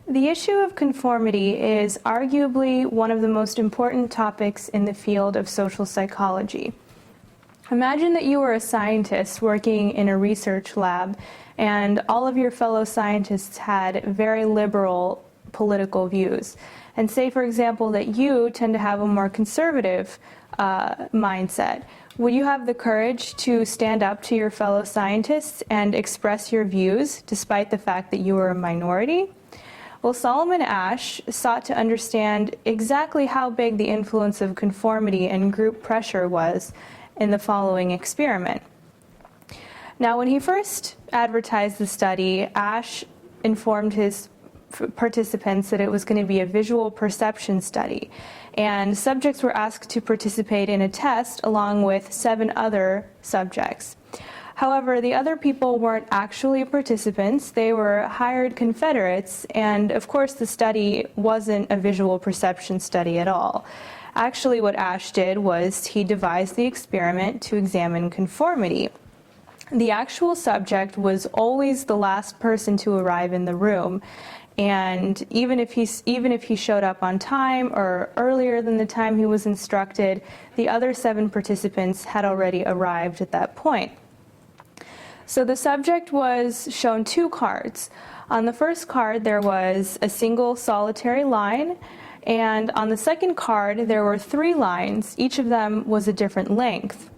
The issue of conformity is arguably one of the most important topics in the field of social psychology. Imagine that you were a scientist working in a research lab and all of your fellow scientists had very liberal political views. And say, for example, that you tend to have a more conservative mindset. Would you have the courage to stand up to your fellow scientists and express your views despite the fact that you were a minority? Well, Solomon Asch sought to understand exactly how big the influence of conformity and group pressure was in the following experiment. Now, when he first advertised the study, Asch informed his participants that it was going to be a visual perception study, and subjects were asked to participate in a test along with 7 other subjects. However, the other people weren't actually participants, they were hired Confederates, and of course the study wasn't a visual perception study at all. Actually, what Asch did was he devised the experiment to examine conformity. The actual subject was always the last person to arrive in the room, and even if he showed up on time or earlier than the time he was instructed, the other 7 participants had already arrived at that point. So the subject was shown 2 cards. On the first card there was a single solitary line, and on the second card there were 3 lines. Each of them was a different length.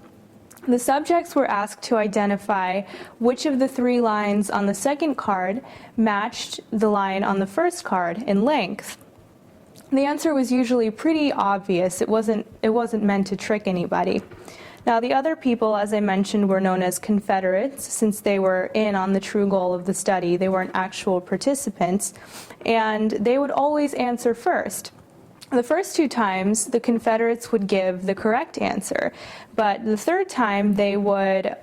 The subjects were asked to identify which of the 3 lines on the second card matched the line on the first card in length. The answer was usually pretty obvious. It wasn't meant to trick anybody. Now, the other people, as I mentioned, were known as Confederates, since they were in on the true goal of the study. They weren't actual participants, and they would always answer first. The first 2 times, the Confederates would give the correct answer, but the third time they would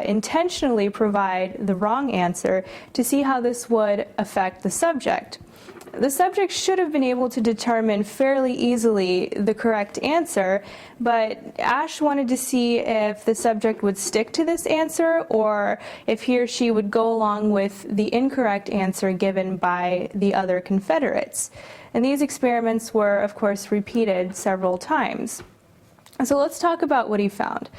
intentionally provide the wrong answer to see how this would affect the subject. The subject should have been able to determine fairly easily the correct answer, but Asch wanted to see if the subject would stick to this answer or if he or she would go along with the incorrect answer given by the other Confederates. And these experiments were, of course, repeated several times. So let's talk about what he found.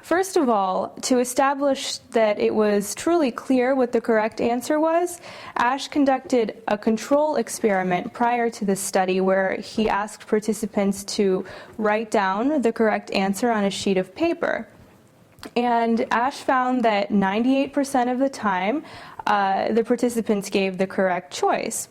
First of all, to establish that it was truly clear what the correct answer was, Asch conducted a control experiment prior to this study where he asked participants to write down the correct answer on a sheet of paper. And Asch found that 98% of the time, the participants gave the correct choice.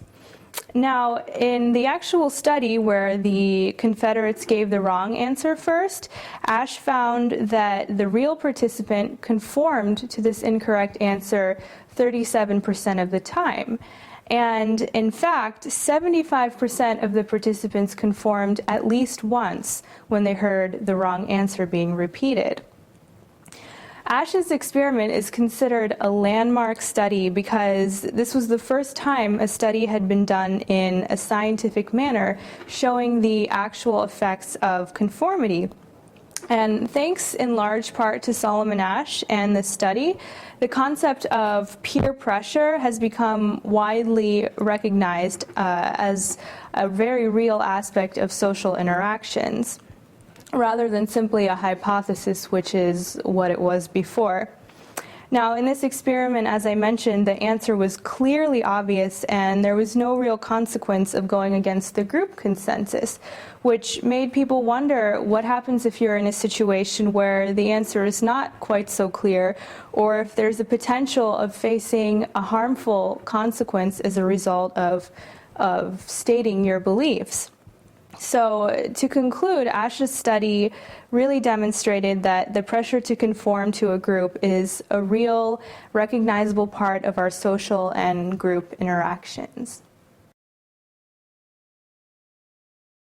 Now, in the actual study where the Confederates gave the wrong answer first, Asch found that the real participant conformed to this incorrect answer 37% of the time. And in fact, 75% of the participants conformed at least once when they heard the wrong answer being repeated. Asch's experiment is considered a landmark study because this was the first time a study had been done in a scientific manner showing the actual effects of conformity. And thanks in large part to Solomon Asch and this study, the concept of peer pressure has become widely recognized as a very real aspect of social interactions, rather than simply a hypothesis, which is what it was before. Now, in this experiment, as I mentioned, the answer was clearly obvious and there was no real consequence of going against the group consensus, which made people wonder what happens if you're in a situation where the answer is not quite so clear, or if there's a potential of facing a harmful consequence as a result of stating your beliefs. So to conclude, Asch's study really demonstrated that the pressure to conform to a group is a real, recognizable part of our social and group interactions.